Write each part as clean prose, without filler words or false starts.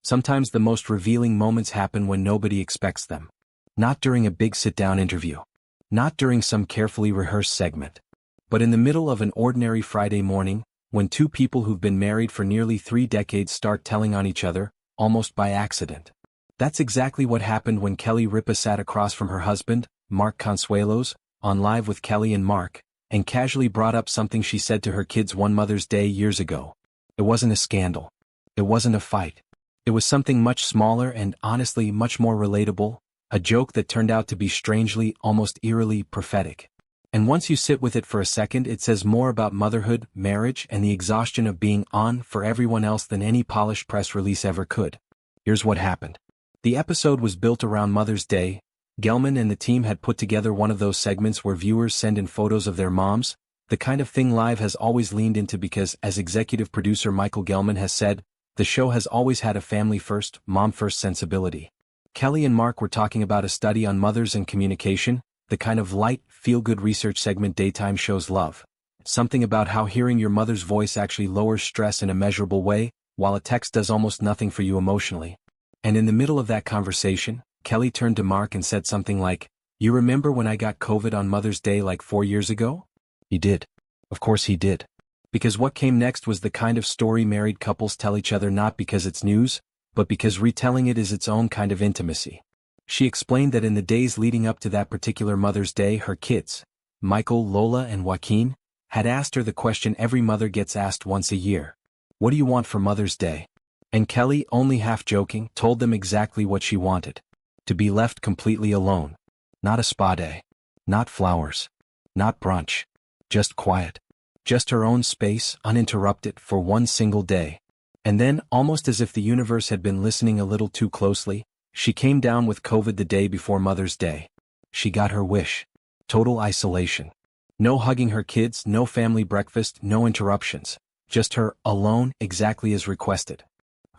Sometimes the most revealing moments happen when nobody expects them. Not during a big sit-down interview. Not during some carefully rehearsed segment. But in the middle of an ordinary Friday morning, when two people who've been married for nearly 3 decades start telling on each other, almost by accident. That's exactly what happened when Kelly Ripa sat across from her husband, Mark Consuelos, on Live with Kelly&Mark, and casually brought up something she said to her kids one Mother's Day years ago. It wasn't a scandal. It wasn't a fight. It was something much smaller and, honestly, much more relatable, a joke that turned out to be strangely, almost eerily, prophetic. And once you sit with it for a second, it says more about motherhood, marriage, and the exhaustion of being on for everyone else than any polished press release ever could. Here's what happened. The episode was built around Mother's Day. Gelman and the team had put together one of those segments where viewers send in photos of their moms, the kind of thing Live has always leaned into because, as executive producer Michael Gelman has said, the show has always had a family-first, mom-first sensibility. Kelly and Mark were talking about a study on mothers and communication, the kind of light, feel-good research segment daytime shows love. Something about how hearing your mother's voice actually lowers stress in a measurable way, while a text does almost nothing for you emotionally. And in the middle of that conversation, Kelly turned to Mark and said something like, "You remember when I got COVID on Mother's Day like 4 years ago?" He did. Of course he did. Because what came next was the kind of story married couples tell each other not because it's news, but because retelling it is its own kind of intimacy. She explained that in the days leading up to that particular Mother's Day, her kids, Michael, Lola, and Joaquin, had asked her the question every mother gets asked once a year. What do you want for Mother's Day? And Kelly, only half joking, told them exactly what she wanted. To be left completely alone. Not a spa day. Not flowers. Not brunch. Just quiet. Just her own space, uninterrupted, for one single day. And then, almost as if the universe had been listening a little too closely, she came down with COVID the day before Mother's Day. She got her wish. Total isolation. No hugging her kids, no family breakfast, no interruptions. Just her, alone, exactly as requested.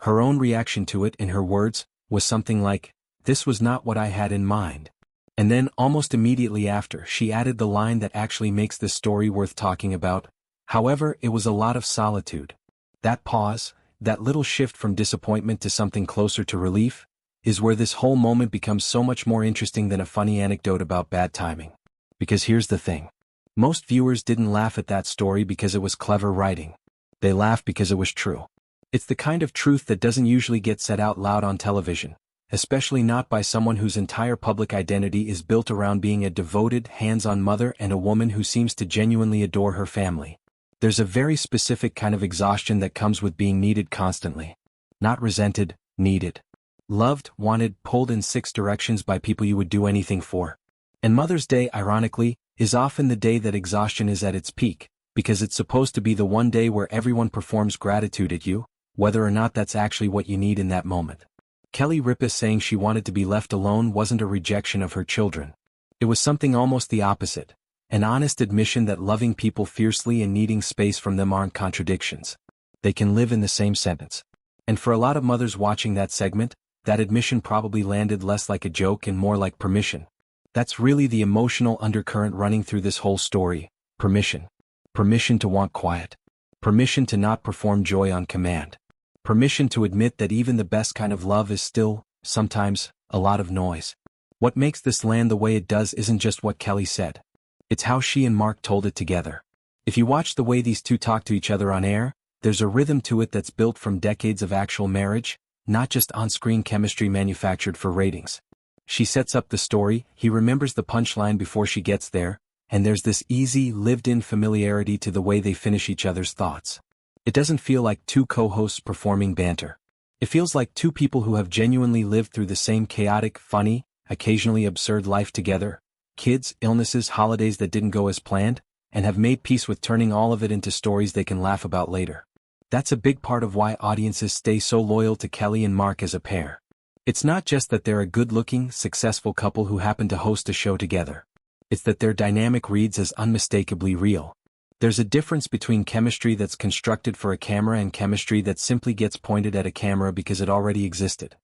Her own reaction to it, in her words, was something like, "This was not what I had in mind." And then, almost immediately after, she added the line that actually makes this story worth talking about. However, it was a lot of solitude. That pause, that little shift from disappointment to something closer to relief, is where this whole moment becomes so much more interesting than a funny anecdote about bad timing. Because here's the thing. Most viewers didn't laugh at that story because it was clever writing. They laughed because it was true. It's the kind of truth that doesn't usually get said out loud on television, especially not by someone whose entire public identity is built around being a devoted, hands-on mother and a woman who seems to genuinely adore her family. There's a very specific kind of exhaustion that comes with being needed constantly. Not resented, needed. Loved, wanted, pulled in 6 directions by people you would do anything for. And Mother's Day, ironically, is often the day that exhaustion is at its peak, because it's supposed to be the one day where everyone performs gratitude at you, whether or not that's actually what you need in that moment. Kelly Ripa saying she wanted to be left alone wasn't a rejection of her children. It was something almost the opposite, an honest admission that loving people fiercely and needing space from them aren't contradictions. They can live in the same sentence. And for a lot of mothers watching that segment, that admission probably landed less like a joke and more like permission. That's really the emotional undercurrent running through this whole story. Permission. Permission to want quiet. Permission to not perform joy on command. Permission to admit that even the best kind of love is still, sometimes, a lot of noise. What makes this land the way it does isn't just what Kelly said. It's how she and Mark told it together. If you watch the way these two talk to each other on air, there's a rhythm to it that's built from decades of actual marriage, not just on-screen chemistry manufactured for ratings. She sets up the story, he remembers the punchline before she gets there, and there's this easy, lived-in familiarity to the way they finish each other's thoughts. It doesn't feel like two co-hosts performing banter. It feels like two people who have genuinely lived through the same chaotic, funny, occasionally absurd life together, kids, illnesses, holidays that didn't go as planned, and have made peace with turning all of it into stories they can laugh about later. That's a big part of why audiences stay so loyal to Kelly and Mark as a pair. It's not just that they're a good-looking, successful couple who happen to host a show together. It's that their dynamic reads as unmistakably real. There's a difference between chemistry that's constructed for a camera and chemistry that simply gets pointed at a camera because it already existed.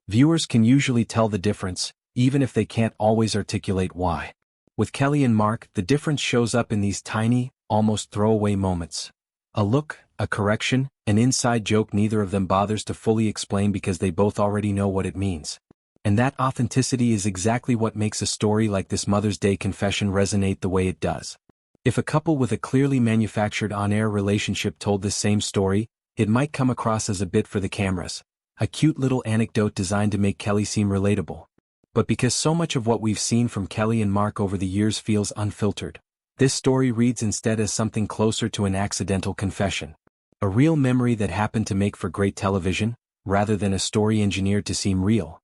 Viewers can usually tell the difference, even if they can't always articulate why. With Kelly and Mark, the difference shows up in these tiny, almost throwaway moments. A look, a correction, an inside joke neither of them bothers to fully explain because they both already know what it means. And that authenticity is exactly what makes a story like this Mother's Day confession resonate the way it does. If a couple with a clearly manufactured on-air relationship told this same story, it might come across as a bit for the cameras, a cute little anecdote designed to make Kelly seem relatable. But because so much of what we've seen from Kelly and Mark over the years feels unfiltered, this story reads instead as something closer to an accidental confession. A real memory that happened to make for great television, rather than a story engineered to seem real.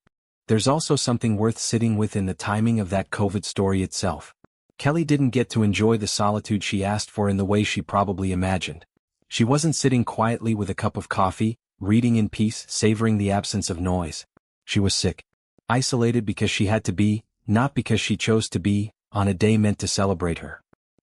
There's also something worth sitting with in the timing of that COVID story itself. Kelly didn't get to enjoy the solitude she asked for in the way she probably imagined. She wasn't sitting quietly with a cup of coffee, reading in peace, savoring the absence of noise. She was sick. Isolated because she had to be, not because she chose to be, on a day meant to celebrate her.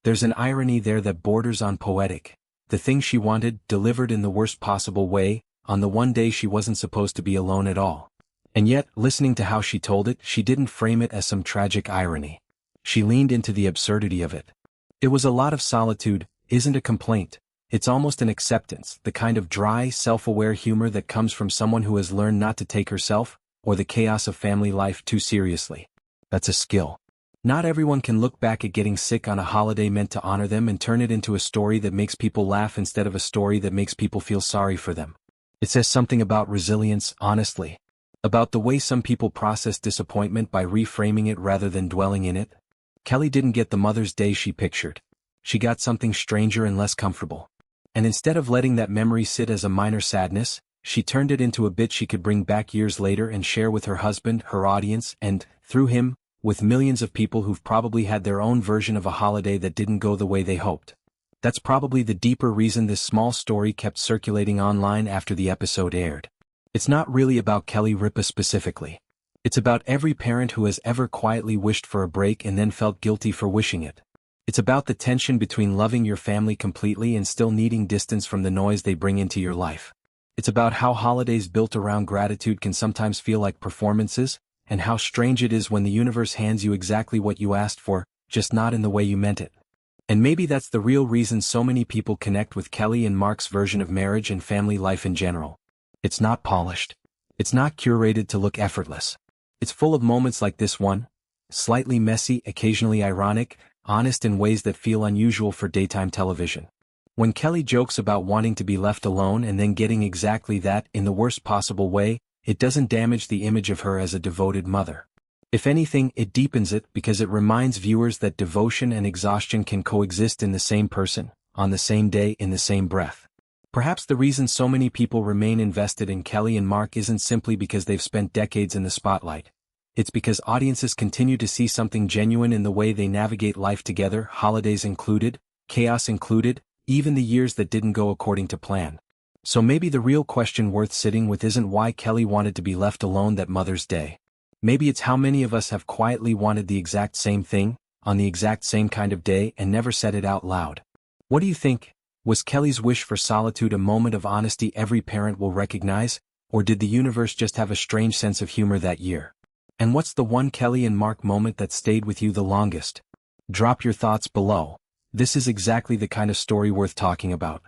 There's an irony there that borders on poetic. The thing she wanted, delivered in the worst possible way, on the one day she wasn't supposed to be alone at all. And yet, listening to how she told it, she didn't frame it as some tragic irony. She leaned into the absurdity of it. It was a lot of solitude, isn't a complaint. It's almost an acceptance, the kind of dry, self-aware humor that comes from someone who has learned not to take herself, or the chaos of family life too seriously. That's a skill. Not everyone can look back at getting sick on a holiday meant to honor them and turn it into a story that makes people laugh instead of a story that makes people feel sorry for them. It says something about resilience, honestly. About the way some people process disappointment by reframing it rather than dwelling in it. Kelly didn't get the Mother's Day she pictured. She got something stranger and less comfortable. And instead of letting that memory sit as a minor sadness, she turned it into a bit she could bring back years later and share with her husband, her audience, and, through him, with millions of people who've probably had their own version of a holiday that didn't go the way they hoped. That's probably the deeper reason this small story kept circulating online after the episode aired. It's not really about Kelly Ripa specifically. It's about every parent who has ever quietly wished for a break and then felt guilty for wishing it. It's about the tension between loving your family completely and still needing distance from the noise they bring into your life. It's about how holidays built around gratitude can sometimes feel like performances, and how strange it is when the universe hands you exactly what you asked for, just not in the way you meant it. And maybe that's the real reason so many people connect with Kelly and Mark's version of marriage and family life in general. It's not polished. It's not curated to look effortless. It's full of moments like this one, slightly messy, occasionally ironic, honest in ways that feel unusual for daytime television. When Kelly jokes about wanting to be left alone and then getting exactly that in the worst possible way, it doesn't damage the image of her as a devoted mother. If anything, it deepens it because it reminds viewers that devotion and exhaustion can coexist in the same person, on the same day, in the same breath. Perhaps the reason so many people remain invested in Kelly and Mark isn't simply because they've spent decades in the spotlight. It's because audiences continue to see something genuine in the way they navigate life together, holidays included, chaos included, even the years that didn't go according to plan. So maybe the real question worth sitting with isn't why Kelly wanted to be left alone that Mother's Day. Maybe it's how many of us have quietly wanted the exact same thing, on the exact same kind of day and never said it out loud. What do you think? Was Kelly's wish for solitude a moment of honesty every parent will recognize, or did the universe just have a strange sense of humor that year? And what's the one Kelly and Mark moment that stayed with you the longest? Drop your thoughts below. This is exactly the kind of story worth talking about.